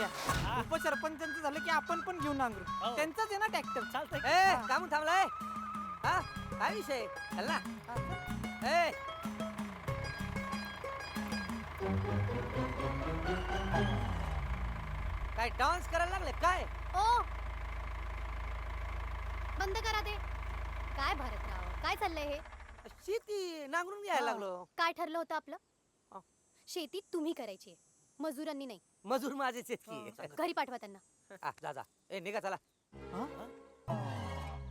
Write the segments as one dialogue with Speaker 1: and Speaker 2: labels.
Speaker 1: करूया. उपसरपंचांचं झालं की आपण पण घेऊन नांगरू. त्यांचाच आहे ना ट्रॅक्टर.
Speaker 2: ए कामून थांबलाय हा काय विषय चल ना ए काय डान्स करायला लागले काय
Speaker 3: ओ बंद करा ते. काय भारतराव काय चाललंय हे?
Speaker 2: शेती नांगरून घ्यायला लागलो.
Speaker 3: काय ठरलं होतं आपलं?
Speaker 2: हा.
Speaker 3: शेती तुम्ही करायची, मजुरांनी नाही.
Speaker 2: मजूर माझेच आहेत की
Speaker 3: घरी पाठवा त्यांना.
Speaker 2: जा जा ए निघा चला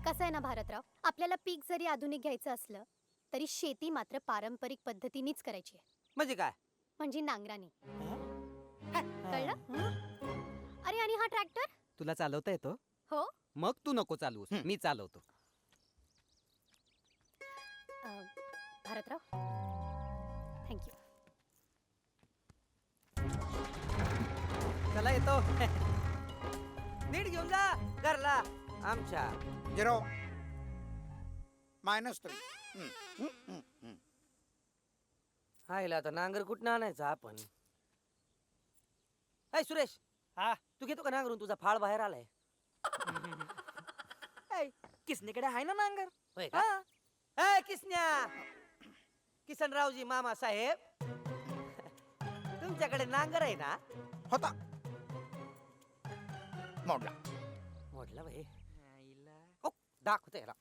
Speaker 3: कसं आहे ना भारतराव, आपल्याला पीक जरी आधुनिक घ्यायचं असलं तरी शेती मात्र पारंपरिक पद्धतीनेच करायची आहे.
Speaker 2: म्हणजे काय
Speaker 3: म्हणजे नांगराने. कळलं? अरे आणि हा ट्रॅक्टर?
Speaker 4: तुला चालवता येतो?
Speaker 3: हो.
Speaker 4: मग तू नको चालवूस, मी चालवतो.
Speaker 3: भारतराव थँक्यू.
Speaker 2: चला येतो नीट घेऊन जा घरला आमच्या
Speaker 5: 0 -3.
Speaker 2: हायला आता नांगर कुठं आणायचा आपण. हाय सुरेश
Speaker 1: हा
Speaker 2: तू घेतो का नांगरून तुझा फाळ बाहेर आलाय
Speaker 1: किसनेकडे आहे ना नांगर.
Speaker 2: होय का? ए किसन्या किसनरावजी मामा साहेब तुमच्याकडे नांगर आहे ना
Speaker 5: होता मोडला.
Speaker 2: मोडला भाई दाखवते याला.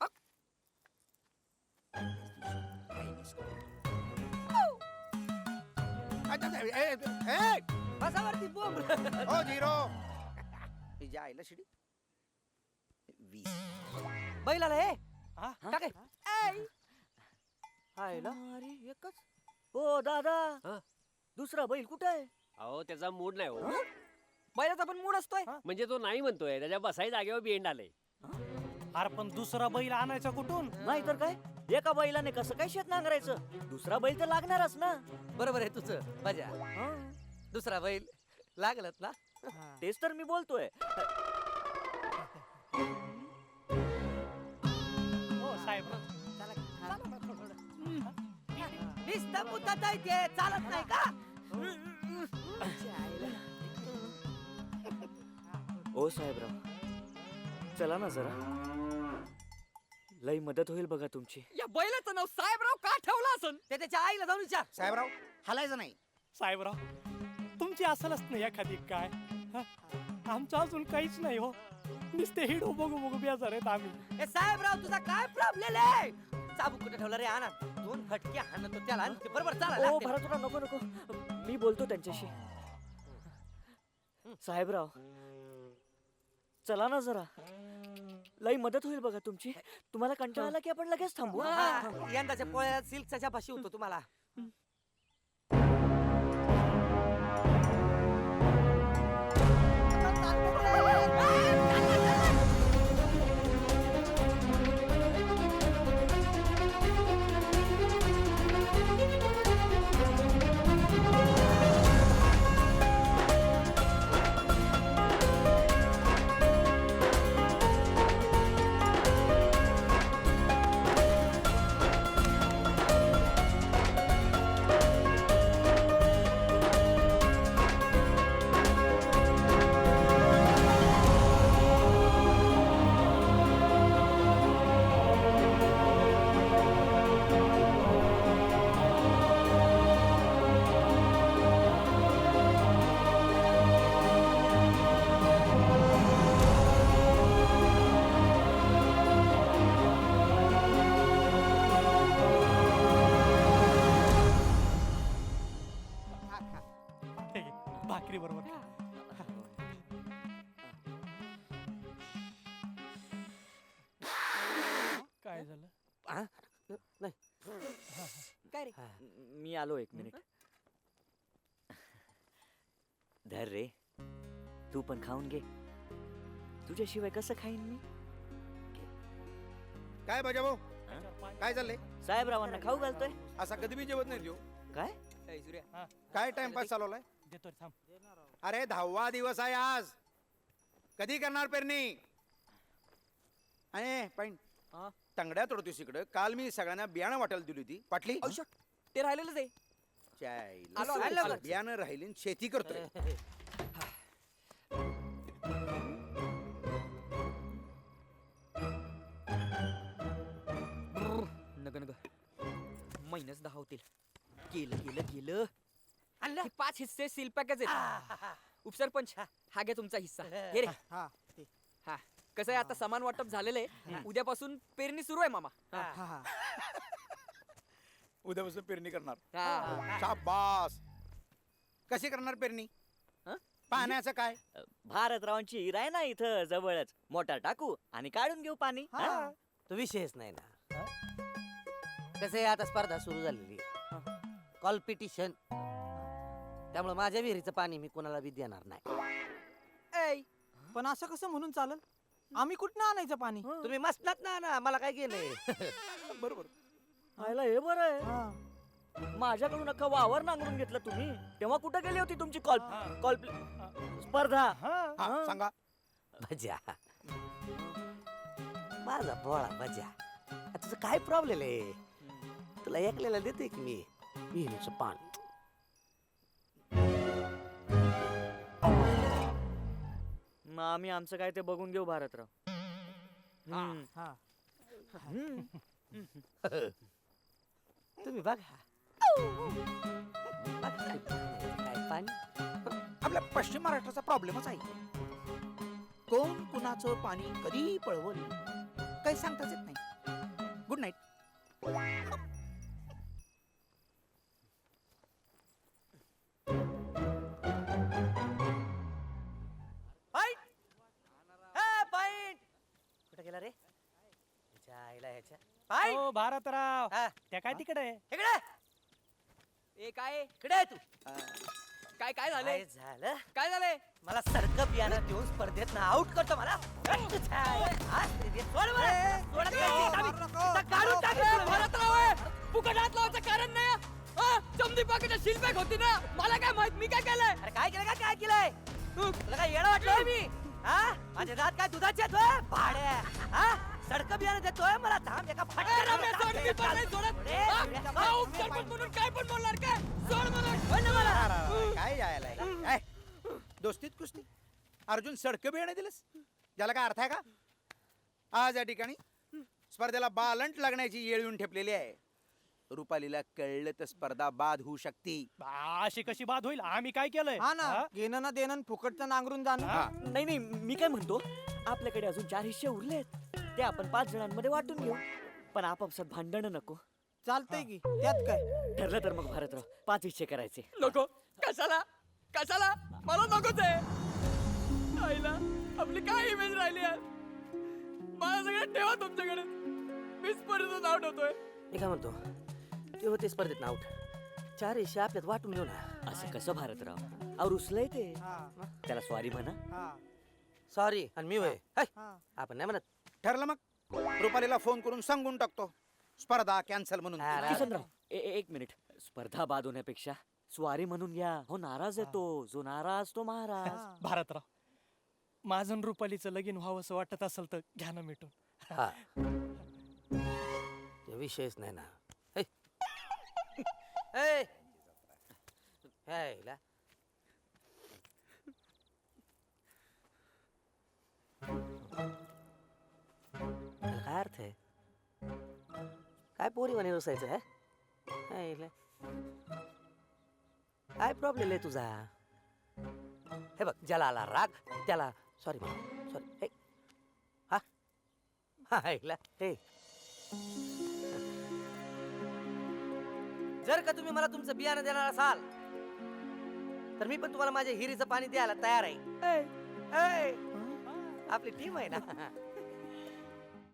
Speaker 2: बसावरती बोंब
Speaker 5: हो 0. तिच्या आईला शिडी 20.
Speaker 2: बैलाला हे
Speaker 1: हा?
Speaker 2: टाके हायला
Speaker 6: अरे एकच. ओ दादा दुसरा बैल कुठे आहे?
Speaker 7: अहो त्याचा मूड नाही हो.
Speaker 1: बैलाचा पण मूड असतोय.
Speaker 7: म्हणजे तो नाही म्हणतोय, त्याच्या बसाई जागेवर बेंड आले.
Speaker 1: अरे पण दुसरा बैल आणायचा कुठून?
Speaker 6: नाही तर काय, एका बैलाने कसं काय शेत नांगरायचं? दुसरा बैल तर लागणारच ना.
Speaker 2: बरोबर आहे तुझं बजा.
Speaker 6: हं,
Speaker 2: दुसरा बैल लागलत ना.
Speaker 6: तेच तर मी बोलतोय.
Speaker 1: हो साहेब.
Speaker 2: नुसतं मुद्दात आहे ते चालत नाही का.
Speaker 6: ओ साहेबराव चला ना जरा, लई मदत होईल बघा तुमची.
Speaker 1: या बैलाचं नाव साहेबराव का ठेवलं असन?
Speaker 2: ते त्याच्या आईला जाऊन विचार.
Speaker 5: साहेबराव हलायचं नाही.
Speaker 1: साहेबराव तुमची असलच नाही एखादी काय. आमचं अजून काहीच नाही हो. नुसते हिडो बघू बघू बेजार आहेत आम्ही.
Speaker 2: ए साहेबराव तुझा काय प्रॉब्लेम आहे. चाबूक कुठे ठेवला रे आणा. 2 फटके हाणतो त्याला आणि ते बरोबर चाला.
Speaker 6: ओ भरतराव नको नको, मी बोलतो त्यांच्याशी. साहेबराव चला ना जरा, लई मदत होईल बघा तुमची. तुम्हाला कंटाळा आला की आपण लगेच थांबू.
Speaker 2: यंदाच्या पोळ्यात सिल्कच्या भाषी होतो तुम्हाला.
Speaker 1: भाकरी बरोबर. काय झालं?
Speaker 2: नाही
Speaker 1: काय रे?
Speaker 6: मी आलो 1 मिनिट. धर रे, तू पण खाऊन घे. तुझ्याशिवाय कसं खाईन मी?
Speaker 5: काय भाऊ काय चाललंय?
Speaker 6: साहेबरावांना खाऊ घालतोय.
Speaker 5: असा कधी बी जेवत नाही देऊ.
Speaker 6: काय
Speaker 5: काय टाइमपास चालवलाय?
Speaker 1: देतो रे, थांब.
Speaker 5: अरे 10वा दिवस आहे आज. कधी करणार पेरणी? आणि पण तंगड्या तोडतोस इकडं. काल मी सगळ्यांना बियाणं वाटायला दिली होती. पाटली
Speaker 1: ते राहिलेलंच आहे.
Speaker 5: चायला.
Speaker 2: आलो, आलो.
Speaker 5: बियाणं राहिली आणि शेती करतोय.
Speaker 6: महिन्याच 10 होतील. गेलं गेलं गेलं.
Speaker 2: आणलं
Speaker 6: हे 5 हिस्से सील पॅकेज आहेत.
Speaker 2: आहाहा.
Speaker 6: उपसरपंच हा घ्या तुमचा हिस्सा. हे रे.
Speaker 8: हा
Speaker 6: हा कसं आहे आता समान वाटप झालेलं आहे. उद्यापासून पेरणी सुरू आहे मामा.
Speaker 2: हा.
Speaker 8: हा हा
Speaker 5: उद्यापासून पेरणी करणार
Speaker 6: हा.
Speaker 5: शाबास. कशी करणार पेरणी?
Speaker 6: हं?
Speaker 5: पाण्याचं काय?
Speaker 6: भारतरावांची हिरा आहे ना इथं जवळच. मोटर टाकू आणि काढून घेऊ पाणी. हा.
Speaker 2: तो विषयच नाही ना. कसं आहे आता स्पर्धा सुरू झालेली कॉम्पिटिशन, त्यामुळे माझ्या विहिरीचं पाणी मी कोणाला बी देणार नाही.
Speaker 6: ऐ,
Speaker 8: पण असं कसं म्हणून चालल? आम्ही कुठनं आणायचं पाणी?
Speaker 2: तुम्ही मस्तनात ना मला काय गेलंय.
Speaker 5: बरोबर.
Speaker 6: आयला हे बरं आहे.
Speaker 8: हा.
Speaker 6: माझ्याकडून अख्खा वावर नांगरून घेतला तुम्ही. तेव्हा कुठं गेली होती तुमची कॉल स्पर्धा?
Speaker 5: हा, सांगा.
Speaker 2: भज्या, माझा बोळा भज्या, तुझं काय प्रॉब्लेम आहे? तुला ऐकलेला देते की मी विहिरीचं पाणी.
Speaker 6: मग आम्ही आमचं काय ते बघून घेऊ भारतराव.
Speaker 8: हा.
Speaker 2: तुम्ही बघा बघा काय पाणी.
Speaker 5: आपल्या पश्चिम महाराष्ट्राचा प्रॉब्लेमच आहे. कोण कुणाचं पाणी कधी पळवल काही सांगताच येत नाही. Good night.
Speaker 2: पाईट कुठे गेला रे? ह्याच्या आईला ह्याच्या पाईट.
Speaker 1: हो भारतराव,
Speaker 2: हा,
Speaker 1: त्या काय तिकडे
Speaker 2: इकडे
Speaker 6: ए काय
Speaker 2: इकडे आहे तू.
Speaker 6: काय काय
Speaker 2: काय
Speaker 6: झालंय?
Speaker 2: झालं?
Speaker 6: काय झालंय?
Speaker 2: मला सरकं बियाणं देऊन स्पर्धेत आउट करतो मला. तुझ्या आईला. आज ते दे. सोड मला. सोडत नाही. आता काढून टाकेल तुला.
Speaker 6: भारतराव आहे. फुकट हात लावायचं कारण नाही. चमदी पाकिट शिल्पॅक होती ना. मला काय माहित मी काय केलंय?
Speaker 2: अरे काय केलं काय केलंय? तुला काय येणं वाटलंय मी? हा, माझे दात काय दुधाचे आहेत होय? भाड्या. हा, सडकं बियाणं देतोय मला. थांब एका फटक्यात
Speaker 6: काय पण बोलणार काय? सोड
Speaker 5: काय जायला काय दोस्तीत कुस्ती? अर्जुन सडकं बियाणे दिलंस? ज्याला काय अर्थ आहे का? आज या ठिकाणी स्पर्धेला बालंट लागण्याची येळ येऊन ठेपलेली आहे. रुपालीला कळलं तर स्पर्धा बाद होऊ शकते.
Speaker 1: अशी कशी बात होईल? आम्ही काय केलंय?
Speaker 8: हा ना,
Speaker 1: हा?
Speaker 8: घेणं ना देणं फुकटचं नांगरून जाणं.
Speaker 5: हा.
Speaker 6: नाही नाही मी काय म्हणतो, आपल्याकडे अजून 4 हिस्से उरलेत. ते आपण 5 जणांमध्ये वाटून घेऊ. पण आपापसात भांडण नको.
Speaker 8: चालतंय की, त्यात काय?
Speaker 6: ठरलं तर मग भारतराव 5 हिस्से करायचे. नको. कशाला कशाला? मला नकोच आहे. आईला आपली काय इमेज राहिली आहे? मला सगळं ठेवा तुमच्याकडे. मी स्पर्धेचं नाव ठेवतोय.
Speaker 2: मी काय म्हणतो, ते होते स्पर्धेत ना आउट. 4 हिस्से आपल्यात वाटून घेऊ ना.
Speaker 6: असं कसं भारतराव? अहो रुसलंय ते.
Speaker 8: हा,
Speaker 6: त्याला सॉरी म्हणा.
Speaker 8: हा,
Speaker 2: सॉरी. आणि मी होय हाय,
Speaker 8: हा.
Speaker 2: आपण नाही म्हणत.
Speaker 5: ठरलं मग. रुपालीला फोन करून सांगून टाकतो स्पर्धा कॅन्सल म्हणून.
Speaker 6: किशनराव एक मिनिट. स्पर्धा बाद होण्यापेक्षा स्वारी म्हणून घ्या. हो नाराज आहे तो. जो नाराज तो महाराज.
Speaker 8: हा.
Speaker 1: भारतराव, माझं आणि रुपालीचं लगीन व्हावं असं वाटत असेल तर घ्या ना मिटून.
Speaker 2: हा, ते विषयच नाही ना. हे. हे. हेला. त्याला काय अर्थ आहे? काय पोरी म्हणे रुसायचं है? हेला. काय प्रॉब्लेम आहे तुझा? हे बघ, ज्याला आला राग त्याला सॉरी म्हणा. सॉरी. हे. हा हा ऐकला. हे जर का तुम्ही मला तुमचं बियाणं देणार असाल तर मी पण तुम्हाला माझ्या हिरीचं पाणी द्यायला तयार आहे. ए, ए, आपली टीम आहे ना.